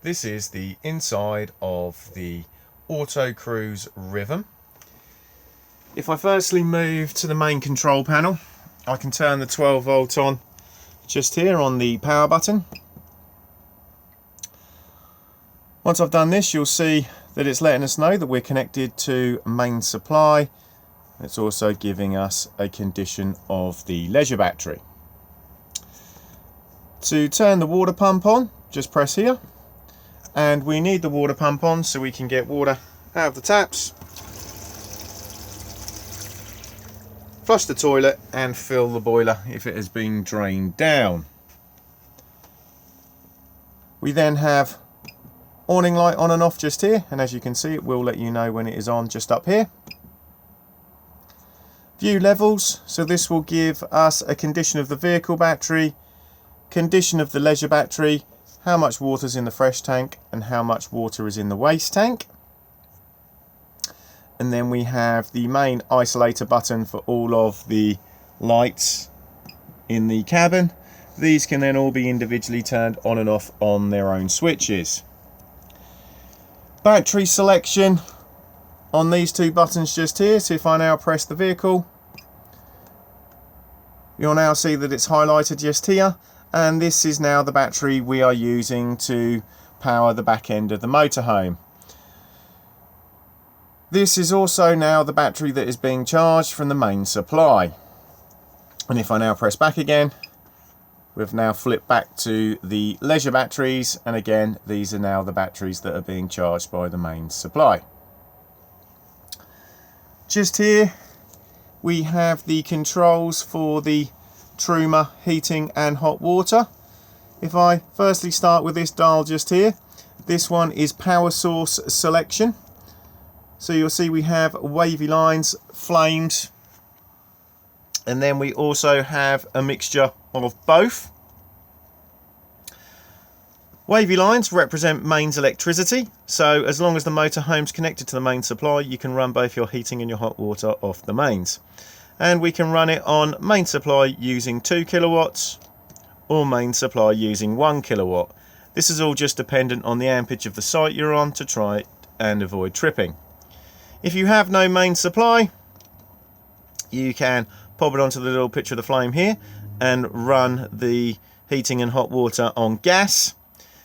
This is the inside of the Autocruise Rhythm. If I firstly move to the main control panel, I can turn the 12 volt on just here on the power button. Once I've done this, you'll see that it's letting us know that we're connected to main supply. It's also giving us a condition of the leisure battery. To turn the water pump on, just press here. And we need the water pump on so we can get water out of the taps, flush the toilet and fill the boiler if it has been drained down. We then have awning light on and off just here, and as you can see it will let you know when it is on just up here. View levels, so this will give us a condition of the vehicle battery, condition of the leisure battery, how much water is in the fresh tank and how much water is in the waste tank. And then we have the main isolator button for all of the lights in the cabin. These can then all be individually turned on and off on their own switches. Battery selection on these two buttons just here. So if I now press the vehicle, you'll now see that it's highlighted just here. And this is now the battery we are using to power the back end of the motorhome. This is also now the battery that is being charged from the main supply. And if I now press back again, we've now flipped back to the leisure batteries, and again these are now the batteries that are being charged by the main supply. Just here we have the controls for the Truma heating and hot water. If I firstly start with this dial just here, this one is power source selection. So you'll see we have wavy lines, flames, and then we also have a mixture of both. Wavy lines represent mains electricity, so as long as the motorhome's connected to the main supply, you can run both your heating and your hot water off the mains. And we can run it on main supply using 2 kilowatts or main supply using 1 kilowatt. This is all just dependent on the ampage of the site you're on to try and avoid tripping. If you have no main supply, you can pop it onto the little picture of the flame here and run the heating and hot water on gas.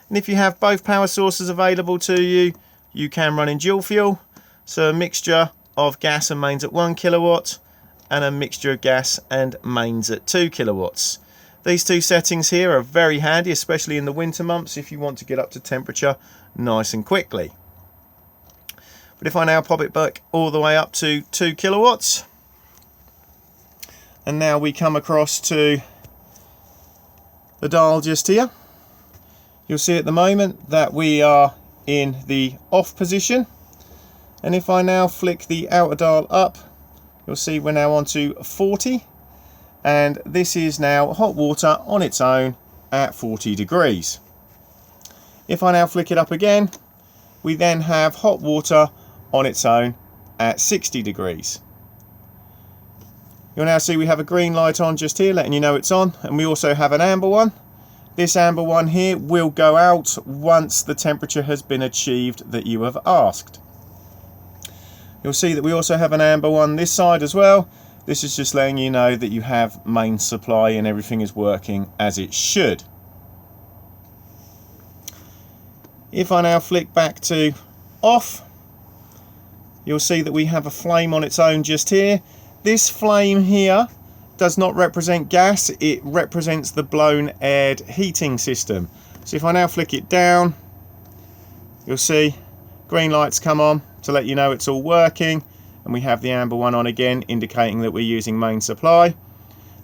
And if you have both power sources available to you, you can run in dual fuel. So a mixture of gas and mains at 1 kilowatt and a mixture of gas and mains at 2 kilowatts. These two settings here are very handy, especially in the winter months if you want to get up to temperature nice and quickly. But if I now pop it back all the way up to 2 kilowatts, and now we come across to the dial just here, you'll see at the moment that we are in the off position. And if I now flick the outer dial up, you'll see we're now on to 40, and this is now hot water on its own at 40 degrees. If I now flick it up again, we then have hot water on its own at 60 degrees. You'll now see we have a green light on just here letting you know it's on, and we also have an amber one. This amber one here will go out once the temperature has been achieved that you have asked. You'll see that we also have an amber one this side as well. This is just letting you know that you have main supply and everything is working as it should. If I now flick back to off, you'll see that we have a flame on its own just here. This flame here does not represent gas, it represents the blown air heating system. So if I now flick it down, you'll see green lights come on to let you know it's all working, and we have the amber one on again indicating that we're using main supply.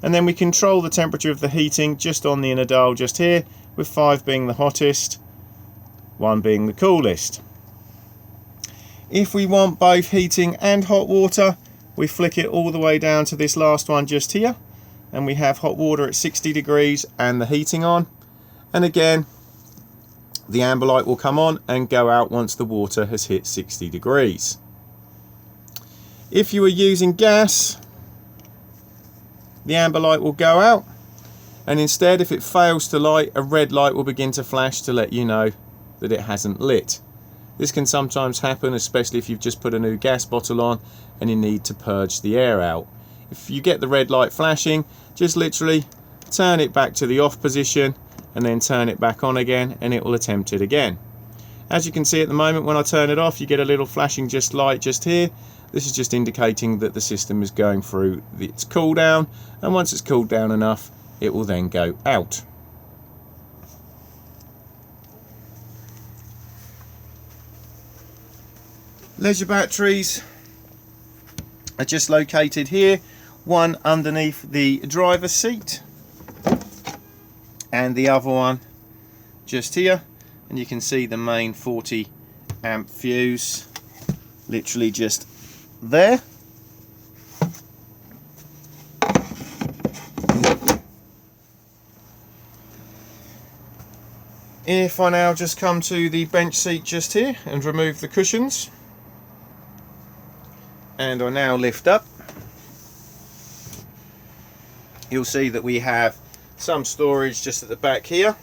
And then we control the temperature of the heating just on the inner dial just here, with 5 being the hottest, 1 being the coolest. If we want both heating and hot water, we flick it all the way down to this last one just here, and we have hot water at 60 degrees and the heating on. And again, the amber light will come on and go out once the water has hit 60 degrees. If you are using gas, the amber light will go out, and instead if it fails to light, a red light will begin to flash to let you know that it hasn't lit. This can sometimes happen, especially if you've just put a new gas bottle on and you need to purge the air out. If you get the red light flashing, just literally turn it back to the off position and then turn it back on again, and it will attempt it again. As you can see at the moment, when I turn it off, you get a little flashing light just here. This is just indicating that the system is going through its cool down, and once it's cooled down enough, it will then go out. Leisure batteries are just located here, one underneath the driver's seat and the other one just here, and you can see the main 40 amp fuse literally just there. If I now just come to the bench seat just here and remove the cushions, and I now lift up, you'll see that we have some storage just at the back here.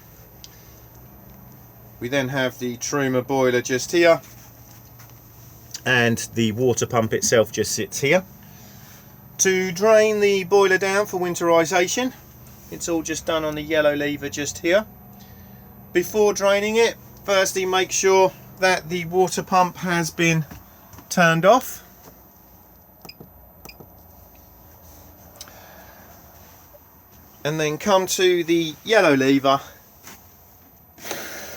We then have the Truma boiler just here, and the water pump itself just sits here. To drain the boiler down for winterization, it's all just done on the yellow lever just here. Before draining it, firstly make sure that the water pump has been turned off. And then come to the yellow lever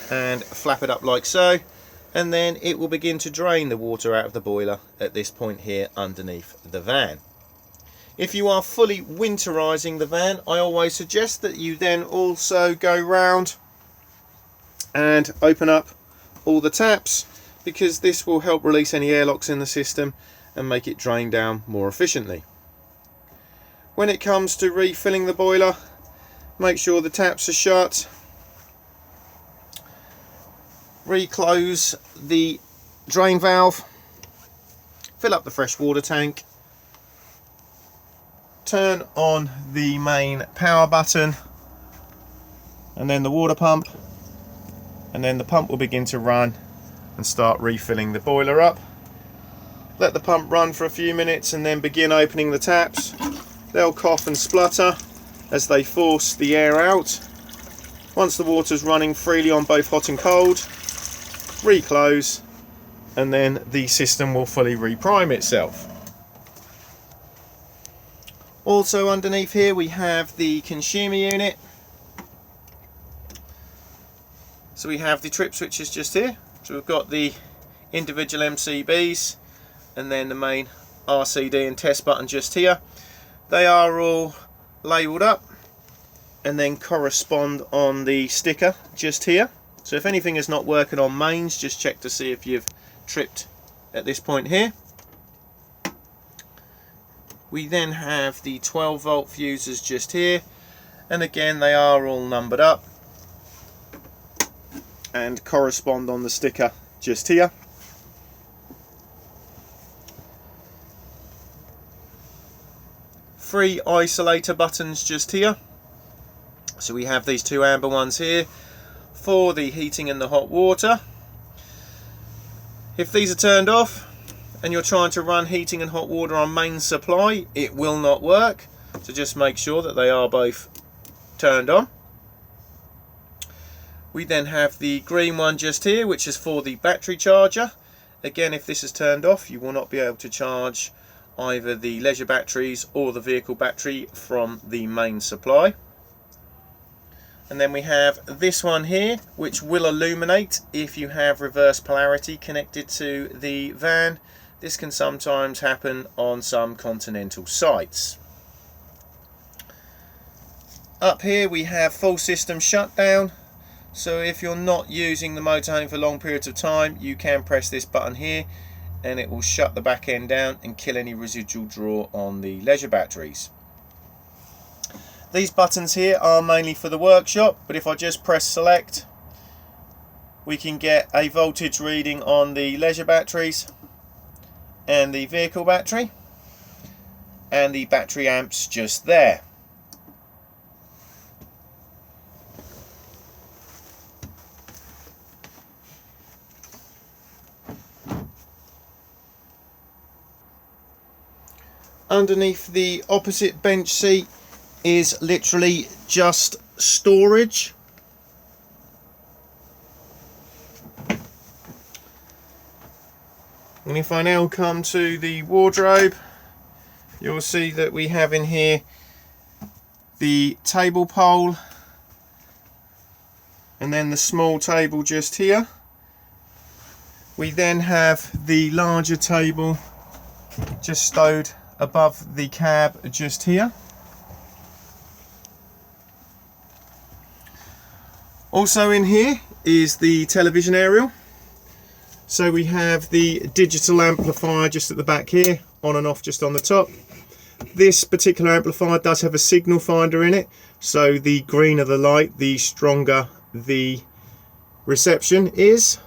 and flap it up like so, and then it will begin to drain the water out of the boiler at this point here underneath the van. If you are fully winterizing the van, I always suggest that you then also go round and open up all the taps, because this will help release any airlocks in the system and make it drain down more efficiently. When it comes to refilling the boiler, make sure the taps are shut. Reclose the drain valve, fill up the fresh water tank, turn on the main power button and then the water pump, and then the pump will begin to run and start refilling the boiler up. Let the pump run for a few minutes and then begin opening the taps. They'll cough and splutter as they force the air out. Once the water's running freely on both hot and cold, reclose, and then the system will fully reprime itself. Also underneath here we have the consumer unit. So we have the trip switches just here. So we've got the individual MCBs and then the main RCD and test button just here. They are all labelled up and then correspond on the sticker just here. So if anything is not working on mains, just check to see if you've tripped at this point here. We then have the 12 volt fuses just here, and again they are all numbered up and correspond on the sticker just here. Three isolator buttons just here. So we have these two amber ones here for the heating and the hot water. If these are turned off and you're trying to run heating and hot water on main supply, it will not work. So just make sure that they are both turned on. We then have the green one just here, which is for the battery charger. Again, if this is turned off, you will not be able to charge either the leisure batteries or the vehicle battery from the main supply. And then we have this one here, which will illuminate if you have reverse polarity connected to the van. This can sometimes happen on some continental sites. Up here we have full system shutdown. So if you're not using the motorhome for long periods of time, you can press this button here and it will shut the back end down and kill any residual draw on the leisure batteries. These buttons here are mainly for the workshop, but if I just press select, we can get a voltage reading on the leisure batteries and the vehicle battery, and the battery amps just there. underneath the opposite bench seat is literally just storage. And if I now come to the wardrobe, you'll see that we have in here the table pole and then the small table just here. We then have the larger table just stowed above the cab just here. Also in here is the television aerial. So we have the digital amplifier just at the back here, on and off just on the top. This particular amplifier does have a signal finder in it, so the greener the light, the stronger the reception is.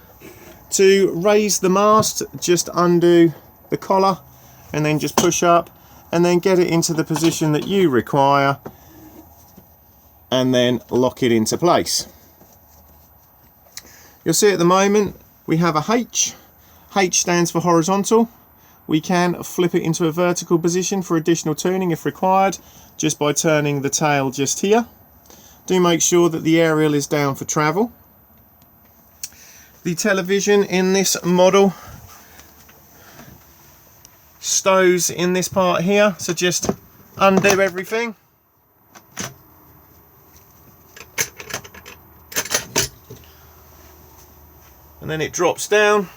To raise the mast, just undo the collar and then just push up and then get it into the position that you require and then lock it into place. You'll see at the moment we have a H. H stands for horizontal. We can flip it into a vertical position for additional tuning if required, just by turning the tail just here. Do make sure that the aerial is down for travel. The television in this model stows in this part here, so just undo everything. And then it drops down.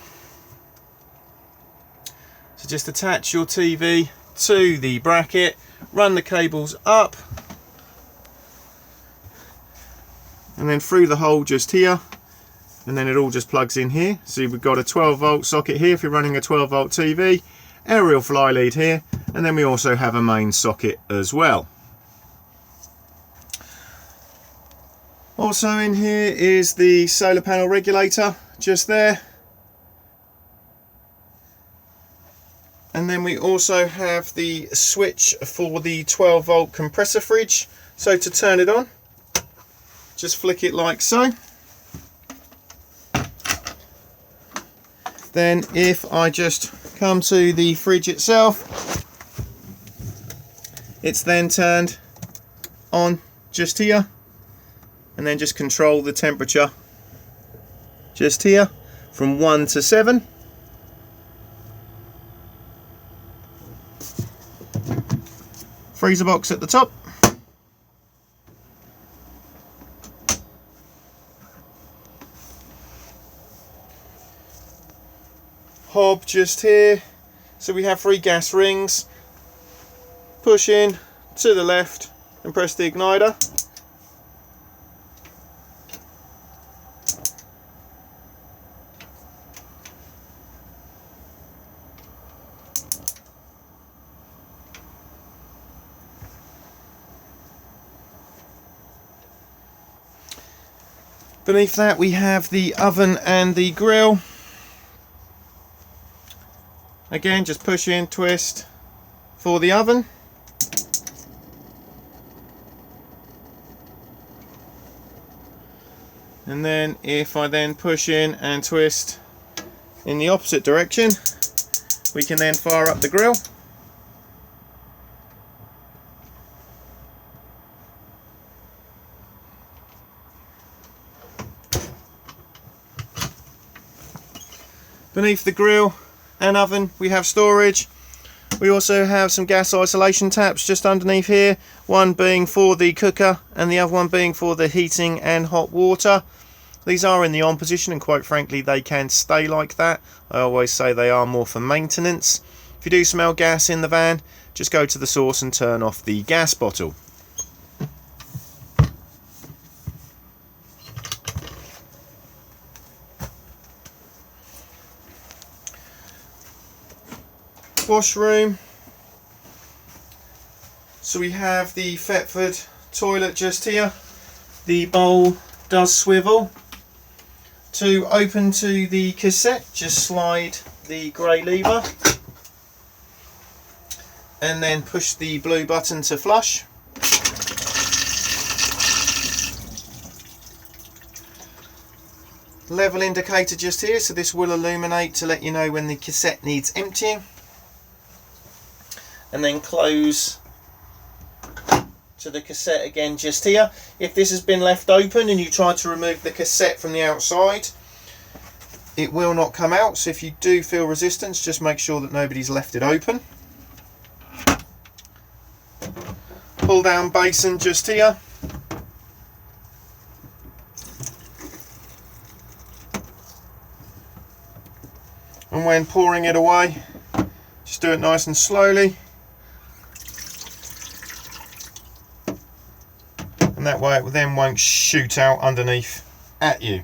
So just attach your TV to the bracket, run the cables up and then through the hole just here, and then it all just plugs in here. So we've got a 12-volt socket here if you're running a 12-volt TV, aerial fly lead here, and then we also have a main socket as well. Also in here is the solar panel regulator just there, and then we also have the switch for the 12-volt compressor fridge. So to turn it on, just flick it like so. Then if I just come to the fridge itself, it's then turned on just here, and then just control the temperature just here from 1 to 7. Freezer box at the top. Hob just here. So we have 3 gas rings. Push in to the left and press the igniter. Beneath that we have the oven and the grill. Again, just push in, twist for the oven. And then if I then push in and twist in the opposite direction, we can then fire up the grill. Beneath the grill and oven we have storage. We also have some gas isolation taps just underneath here, one being for the cooker and the other one being for the heating and hot water. These are in the on position, and quite frankly they can stay like that. I always say they are more for maintenance. If you do smell gas in the van, just go to the source and turn off the gas bottle. Washroom. So we have the Thetford toilet just here. The bowl does swivel. To open to the cassette, just slide the grey lever and then push the blue button to flush. Level indicator just here, so this will illuminate to let you know when the cassette needs emptying. and then close to the cassette again just here. If this has been left open and you try to remove the cassette from the outside, it will not come out. So if you do feel resistance, just make sure that nobody's left it open. Pull down basin just here. And when pouring it away, just do it nice and slowly. And that way it then won't shoot out underneath at you.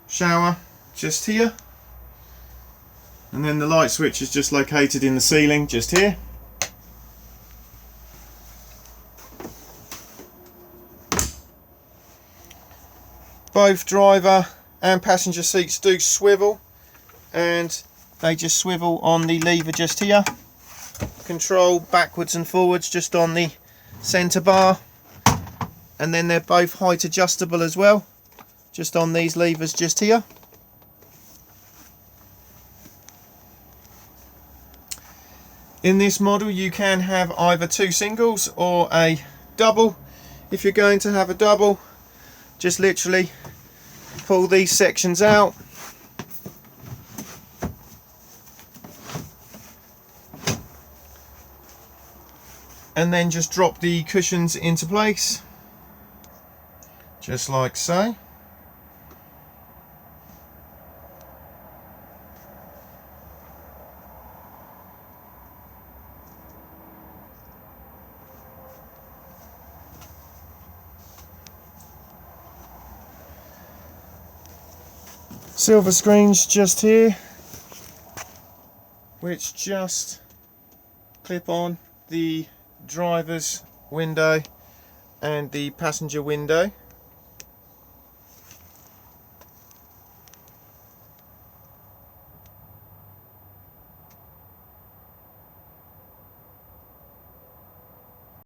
Shower just here. And then the light switch is just located in the ceiling just here. Both driver and passenger seats do swivel, and they just swivel on the lever just here. Control backwards and forwards just on the centre bar, and then they're both height adjustable as well, just on these levers just here. In this model you can have either two singles or a double. If you're going to have a double, just literally pull these sections out, and then just drop the cushions into place, just like so. Silver screens just here, which just clip on the driver's window and the passenger window.